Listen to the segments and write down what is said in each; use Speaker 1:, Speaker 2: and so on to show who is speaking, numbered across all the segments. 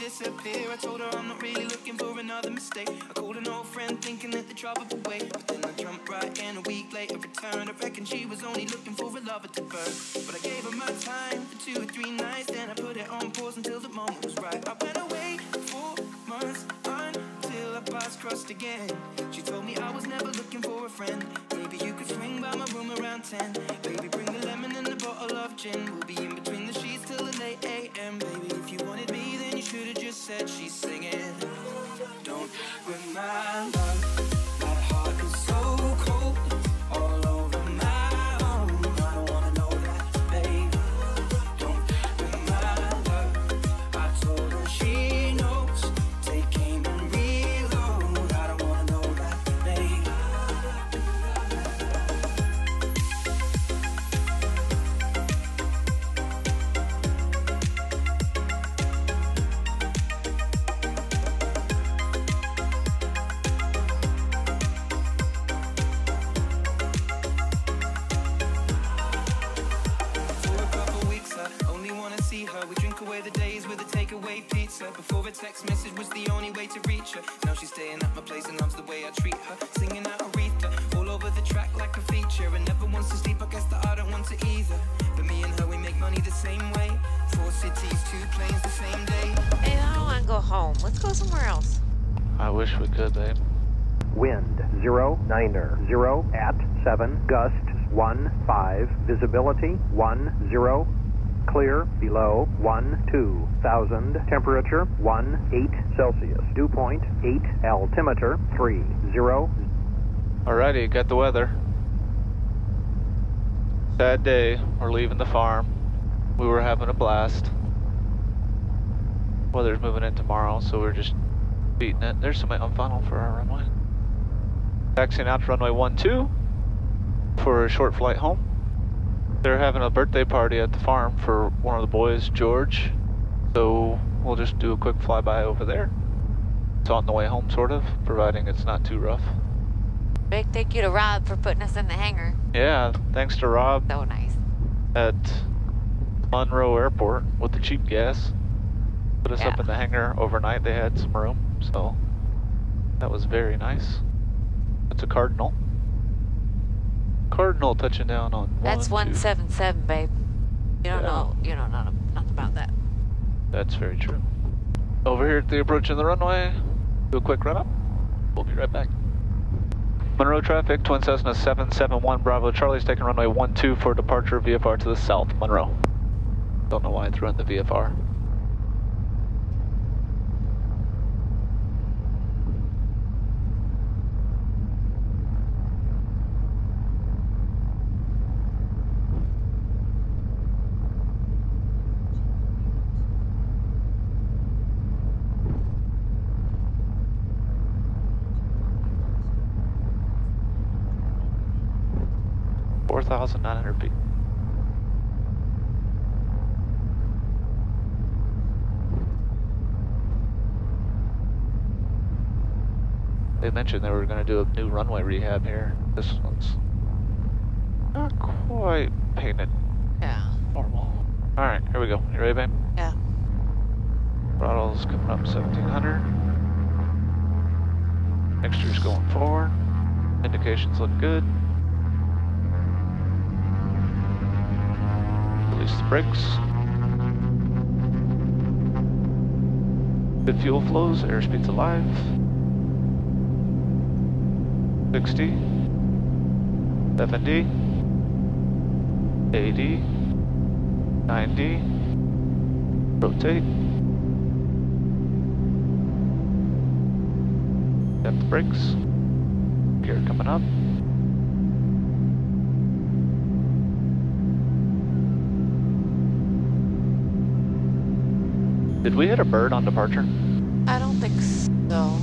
Speaker 1: disappear. I told her I'm not really looking for another mistake. I called an old friend thinking that the trouble would wait, but then I jumped right in a week later, returned. I reckon she was only looking for a lover to burn, but I gave her my time for 2 or 3 nights, then I put it on pause until the moment was right. I went away for 4 months until our paths crossed again. She told me I was never looking for a friend. Maybe you could swing by my room around 10. Baby, bring the lemon and a bottle of gin. We'll be in between the sheets till the late AM. Baby, if you wanted me, then you should have just said she's singing. Don't bring my love, my heart is so cold, all over my own. I don't wanna know that, baby. Don't bring my love, I told her she knows. Take aim and reload. I don't wanna know that, baby. We drink away the days with a takeaway pizza. Before a text message was the only way to reach her. Now she's staying at my place and loves the way I treat her. Singing out Aretha all over the track like a feature. And never wants to sleep, I guess that I don't want to either. But me and her, we make money the same way. 4 cities, 2 planes the same day.
Speaker 2: Hey, I don't want to go home. Let's go somewhere else.
Speaker 3: I wish we could, babe.
Speaker 4: Wind 09er, at 7, gusts 15, visibility 10, clear below 12,000, temperature 18 Celsius, dew point 8, altimeter 30.
Speaker 3: Alrighty, got the weather. Sad day, we're leaving the farm. We were having a blast. Weather's moving in tomorrow, so we're just beating it. There's somebody on funnel for our runway. Taxiing out to runway 12 for a short flight home. They're having a birthday party at the farm for one of the boys, George. So we'll just do a quick flyby over there. It's on the way home, sort of, providing it's not too rough.
Speaker 2: Big thank you to Rob for putting us in the hangar.
Speaker 3: Yeah, thanks to Rob.
Speaker 2: So nice.
Speaker 3: At Monroe Airport with the cheap gas. Put us up in the hangar overnight. They had some room, so that was very nice. That's a Cardinal. Cardinal touching down on
Speaker 2: That's 177, babe. You don't know. You don't know nothing about that.
Speaker 3: That's very true. Over here at the approach of the runway, do a quick run up. We'll be right back. Monroe traffic, Twin Cessna 771 Bravo Charlie's taking runway 12 for departure VFR to the south, Monroe. Don't know why I threw in the VFR. $4,900 feet. They mentioned they were going to do a new runway rehab here. This one's not quite painted.
Speaker 2: Yeah.
Speaker 3: Normal. All right, here we go. You ready, babe?
Speaker 2: Yeah.
Speaker 3: Throttle's coming up 1700. Mixture's going forward. Indications look good. Release the brakes. Good fuel flows, airspeed's alive. 60, 70, 80, 90, rotate. Got the brakes. Gear coming up. Did we hit a bird on departure?
Speaker 2: I don't think so.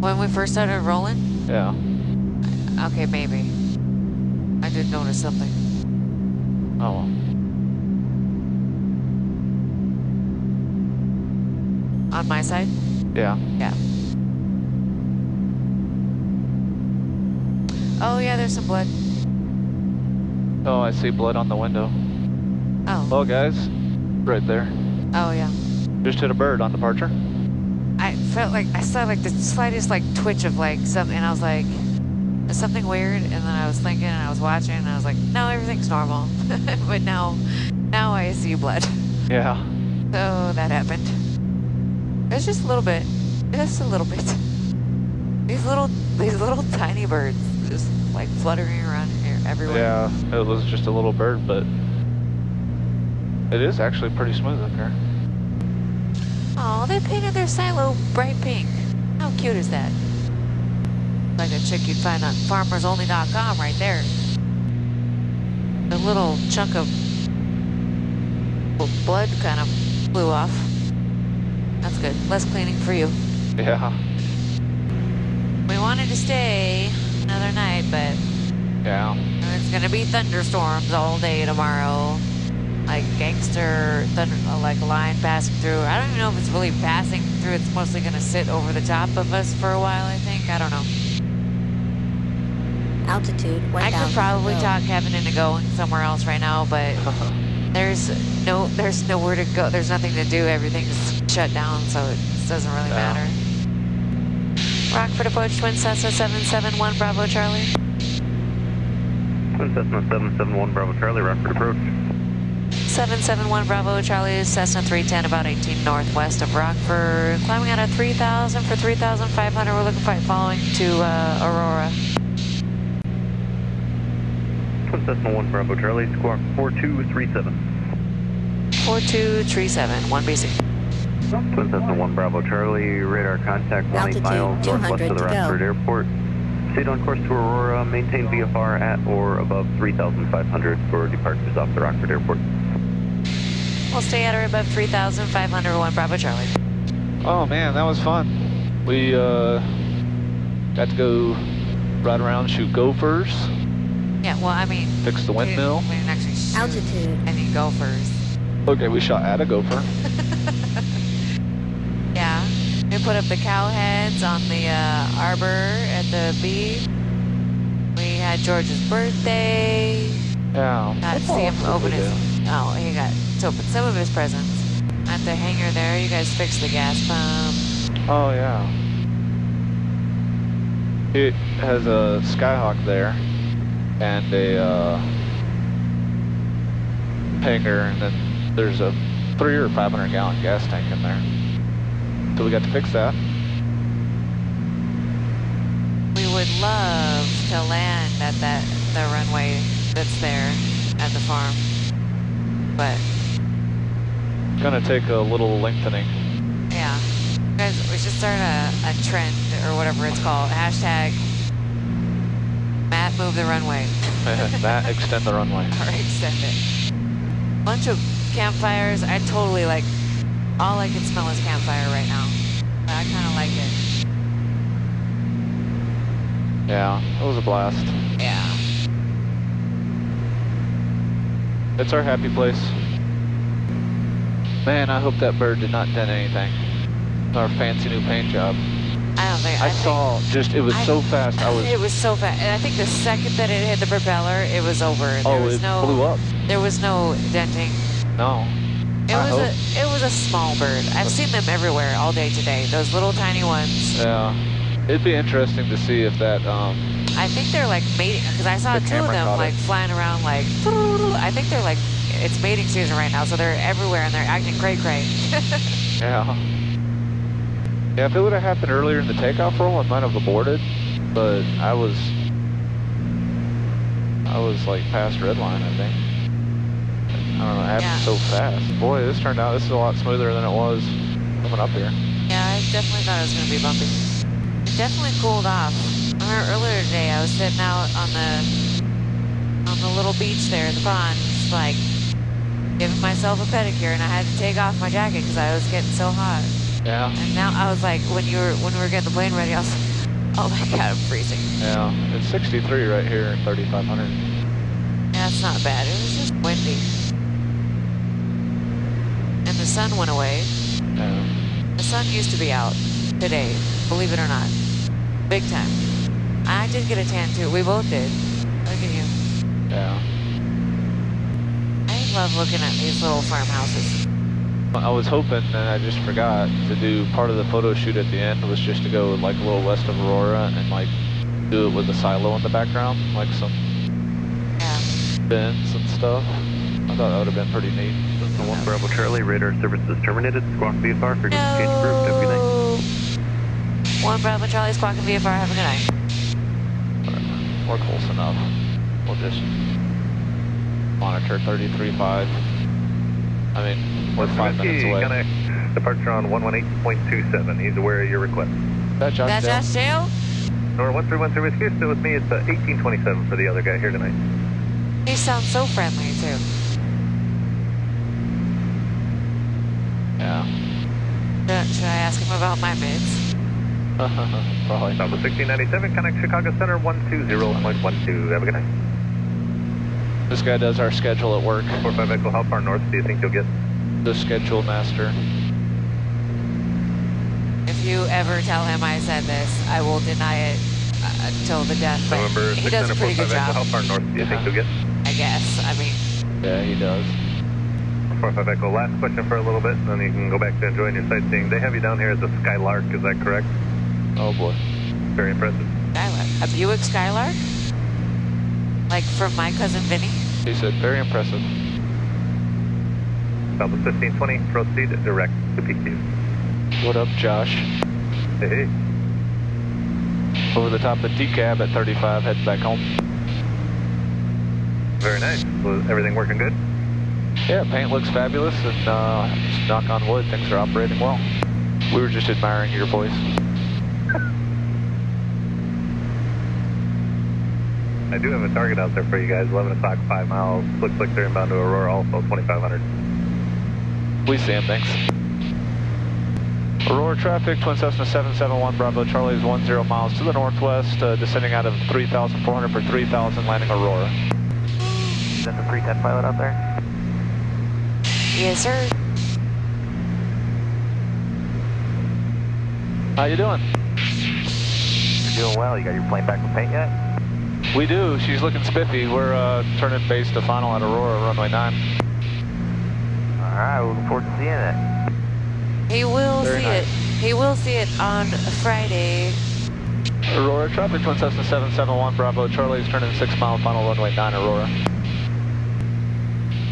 Speaker 2: When we first started rolling?
Speaker 3: Yeah.
Speaker 2: Okay, maybe. I did notice something.
Speaker 3: Oh well.
Speaker 2: On my side?
Speaker 3: Yeah.
Speaker 2: Yeah. Oh yeah, there's some blood.
Speaker 3: Oh, I see blood on the window.
Speaker 2: Oh.
Speaker 3: Well, guys, right there.
Speaker 2: Oh yeah.
Speaker 3: Just hit a bird on departure.
Speaker 2: I felt like I saw like the slightest like twitch of like something, and I was like, "Is something weird?" And then I was thinking, and I was watching, and I was like, "No, everything's normal." But now I see blood.
Speaker 3: Yeah.
Speaker 2: So that happened. It's just a little bit, just a little bit. These little tiny birds just like fluttering around here everywhere.
Speaker 3: Yeah, it was just a little bird, but it is actually pretty smooth up here.
Speaker 2: Oh, they painted their silo bright pink. How cute is that? Like a chick you'd find on farmersonly.com right there. The little chunk of blood kind of flew off. That's good. Less cleaning for you.
Speaker 3: Yeah.
Speaker 2: We wanted to stay another night, but
Speaker 3: Yeah.
Speaker 2: there's gonna be thunderstorms all day tomorrow. Like gangster thunder, like a line passing through. I don't even know if it's really passing through. It's mostly gonna sit over the top of us for a while, I think. I don't know.
Speaker 1: Altitude 1,000.
Speaker 2: I could probably talk Kevin into going somewhere else right now, but there's nowhere to go. There's nothing to do. Everything's shut down, so it doesn't really matter. Rockford approach, Twin Cessna 771 Bravo Charlie.
Speaker 4: Twin Cessna 771 Bravo Charlie, Rockford approach.
Speaker 2: 771 Bravo Charlie, Cessna 310, about 18 northwest of Rockford. Climbing out of 3,000 for 3,500. We're looking for following to Aurora.
Speaker 4: Twin Cessna 1 Bravo Charlie, squawk 4237.
Speaker 2: 4237, 1BC.
Speaker 4: Twin Cessna 1 Bravo Charlie, radar contact 18 miles northwest of the Rockford Airport. Stay on course to Aurora, maintain VFR at or above 3,500 for departures off the Rockford Airport.
Speaker 2: We'll stay at or above 3,500, 1 Bravo Charlie.
Speaker 3: Oh man, that was fun. We got to go ride around, shoot gophers.
Speaker 2: Yeah, well, I mean,
Speaker 3: Fix the windmill.
Speaker 2: We didn't actually shoot
Speaker 1: Altitude.
Speaker 2: any gophers.
Speaker 3: Okay, we shot at a gopher.
Speaker 2: Yeah, we put up the cow heads on the arbor at the beach. We had George's birthday.
Speaker 3: Yeah.
Speaker 2: Got to see him open his. Oh, he got to open some of his presents at the hangar there. You guys fixed the gas pump.
Speaker 3: Oh yeah. It has a Skyhawk there, and a hangar, and then there's a 300 or 500 gallon gas tank in there. So we got to fix that.
Speaker 2: We would love to land at the runway that's there at the farm, but
Speaker 3: Gonna take a little lengthening.
Speaker 2: yeah, guys, we should start a trend or whatever it's called. Hashtag Matt move the runway.
Speaker 3: Matt, extend the runway.
Speaker 2: Or extend it. Bunch of campfires. I totally like. All I can smell is campfire right now. But I kind of like it.
Speaker 3: Yeah, it was a blast.
Speaker 2: Yeah.
Speaker 3: It's our happy place. Man, I hope that bird did not dent anything. Our fancy new paint job.
Speaker 2: I don't think.
Speaker 3: I saw just, it was so fast.
Speaker 2: It was so fast. And I think the second that it hit the propeller, it was over.
Speaker 3: It blew up.
Speaker 2: There was no denting.
Speaker 3: No.
Speaker 2: It was a small bird. I've seen them everywhere all day today. Those little tiny ones.
Speaker 3: Yeah. It'd be interesting to see if that,
Speaker 2: I think they're like mating, because I saw
Speaker 3: The
Speaker 2: two of
Speaker 3: camera
Speaker 2: them
Speaker 3: caught
Speaker 2: like
Speaker 3: it.
Speaker 2: flying around like, I think they're like, it's mating season right now, so they're everywhere and they're acting cray-cray.
Speaker 3: yeah. Yeah, if it would have happened earlier in the takeoff roll, I might have aborted, but I was like past red line, I think. I don't know, it happened so fast. Boy, this is a lot smoother than it was coming up here.
Speaker 2: Yeah, I definitely thought it was going to be bumpy. It definitely cooled off. I remember earlier today, I was sitting out on the little beach there at the pond, just like giving myself a pedicure, and I had to take off my jacket because I was getting so hot.
Speaker 3: Yeah.
Speaker 2: And now I was like, when we were getting the plane ready, I was like, oh my God, I'm freezing.
Speaker 3: Yeah, it's 63 right here, 3,500.
Speaker 2: Yeah, it's not bad. It was just windy. And the sun went away.
Speaker 3: Yeah.
Speaker 2: The sun used to be out today, believe it or not. Big time. I did get a tan too. We both did. Look at you.
Speaker 3: Yeah.
Speaker 2: I love looking at these little farmhouses.
Speaker 3: I was hoping, and I just forgot, to do part of the photo shoot at the end was just to go like a little west of Aurora and like do it with a silo in the background, like some bins and stuff. I thought that would have been pretty neat.
Speaker 4: The 1 Bravo Charlie, radar services terminated. Squawk VFR for exchange group. Have a good night.
Speaker 2: 1 Bravo Charlie, Squawk and VFR, have a good night.
Speaker 3: We're close enough. We'll just monitor 33.5. I mean, we're 5 minutes away.
Speaker 4: Connect departure on 118.27. He's aware of your request.
Speaker 3: That Josh
Speaker 2: Dale?
Speaker 4: Nor 1313 with Houston with me. It's 1827 for the other guy here tonight.
Speaker 2: He sounds so friendly too.
Speaker 3: Yeah.
Speaker 2: Should I ask him about my mids?
Speaker 3: Probably.
Speaker 4: Number 1697, connect Chicago Center 120.12. Have a good night.
Speaker 3: This guy does our schedule at work.
Speaker 4: 45 Echo, how far north do you think you'll get?
Speaker 3: The schedule master.
Speaker 2: If you ever tell him I said this, I will deny it until the death. But
Speaker 4: November
Speaker 2: he does a pretty good job.
Speaker 4: How far north do you think you'll get?
Speaker 2: I guess. I mean.
Speaker 3: Yeah, he does.
Speaker 4: 45 Echo, last question for a little bit, and then you can go back to enjoying your sightseeing. They have you down here as a Skylark, is that correct?
Speaker 3: Oh boy.
Speaker 4: Very impressive.
Speaker 2: Skylark. A Buick Skylark? Like from my cousin Vinny?
Speaker 3: He said, very impressive.
Speaker 4: Southwest 1520, proceed direct to PQ.
Speaker 3: What up, Josh?
Speaker 4: Hey.
Speaker 3: Over the top of the T-cab at 35, heading back home.
Speaker 4: Very nice. Was everything working good?
Speaker 3: Yeah, paint looks fabulous, and just knock on wood, things are operating well. We were just admiring your voice.
Speaker 4: I do have a target out there for you guys, 11 o'clock, 5 miles. Looks like they're inbound to Aurora, also 2500.
Speaker 3: We see him, thanks. Aurora traffic, Twin Cessna 771, Bravo Charlie is 10 miles to the northwest, descending out of 3,400 for 3,000, landing Aurora.
Speaker 4: Is that the 310 pilot out there?
Speaker 2: Yes, sir.
Speaker 3: How you doing?
Speaker 4: You're doing well. You got your plane back with paint yet?
Speaker 3: We do. She's looking spiffy. We're turning base to final at Aurora, runway 9.
Speaker 4: All right, looking forward to seeing it.
Speaker 2: He will
Speaker 3: Very
Speaker 2: see
Speaker 3: nice.
Speaker 2: it. He will see it on Friday.
Speaker 3: Aurora traffic, Twin Cessna 771, Bravo Charlie is turning 6 mile, final runway 9, Aurora.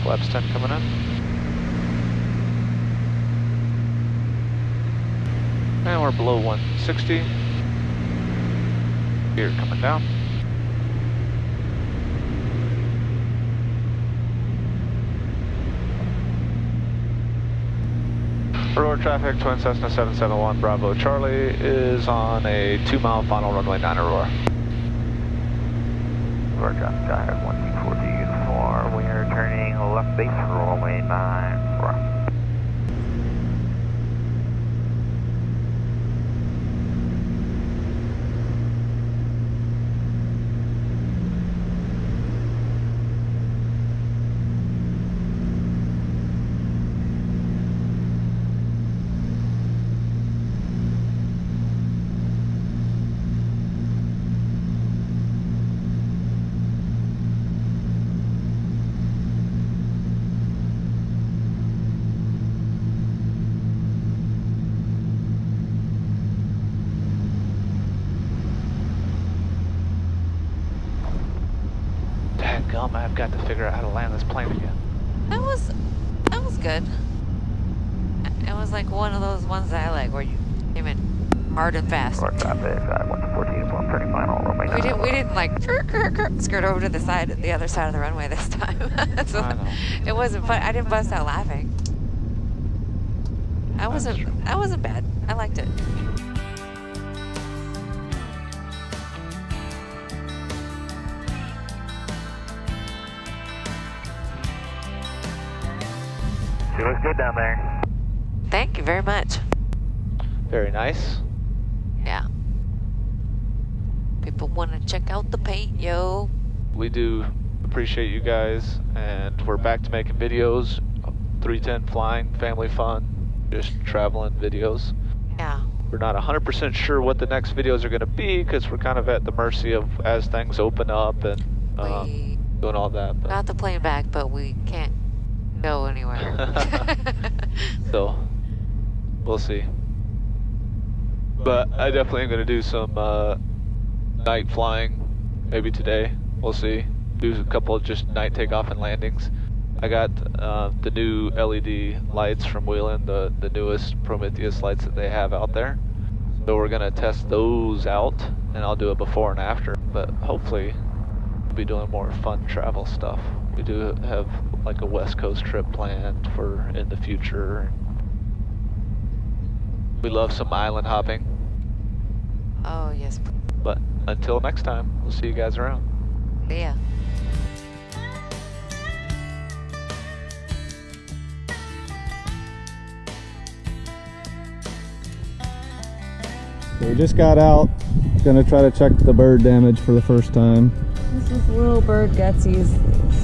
Speaker 3: Flaps 10 coming in. And we're below 160. Gear coming down. Aurora traffic, Twin Cessna 771, Bravo Charlie is on a 2 mile final runway 9, Aurora.
Speaker 4: Aurora traffic, I have 140 uniform. We are turning left base for runway 9, Aurora.
Speaker 3: I've got to figure out how to land this plane again.
Speaker 2: That was good. It was like one of those ones that I like, where you came in hard and fast.
Speaker 4: Aurora traffic, 114 uniform, turning final runway 9.
Speaker 2: We didn't like skirt over to the other side of the runway this time. So
Speaker 3: I know.
Speaker 2: it wasn't fun. I didn't bust out laughing. That wasn't bad. I liked it.
Speaker 4: She looks good down there.
Speaker 2: Thank you very much.
Speaker 3: Very nice.
Speaker 2: Yeah. People want to check out the paint, yo.
Speaker 3: We do appreciate you guys, and we're back to making videos. 310 flying, family fun, just traveling videos.
Speaker 2: Yeah.
Speaker 3: We're not 100% sure what the next videos are going to be, because we're kind of at the mercy of as things open up and
Speaker 2: We
Speaker 3: doing all that. But.
Speaker 2: got the plane back, but we can't go anywhere.
Speaker 3: So we'll see. But I definitely am going to do some night flying, maybe today. We'll see. Do a couple of just night takeoff and landings. I got the new LED lights from Wheeling, the newest Prometheus lights that they have out there. So we're going to test those out, and I'll do a before and after. But hopefully we'll be doing more fun travel stuff. We do have like a West Coast trip planned for in the future. We love some island hopping.
Speaker 2: Oh, yes.
Speaker 3: But until next time, we'll see you guys around.
Speaker 2: Yeah.
Speaker 5: So we just got out, gonna try to check the bird damage for the first time.
Speaker 2: This is little bird gutsies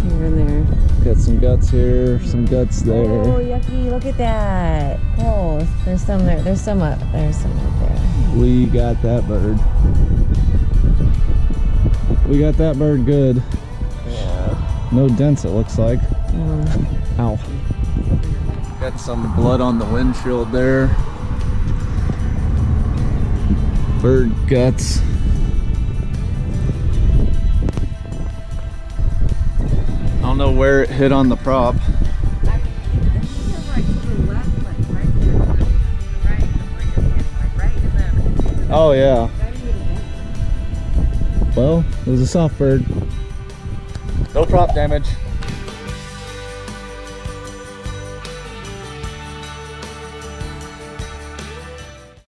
Speaker 2: here and there.
Speaker 5: Got some guts here, some guts there.
Speaker 2: Oh, yucky, look at that. Oh, there's some there. There's some up there.
Speaker 5: We got that bird. We got that bird good.
Speaker 2: Yeah.
Speaker 5: No dents, it looks like. Ow. Got some blood on the windshield there. Bird guts. I don't know where it hit on the prop. Oh yeah. Well, it was a soft bird. No prop damage.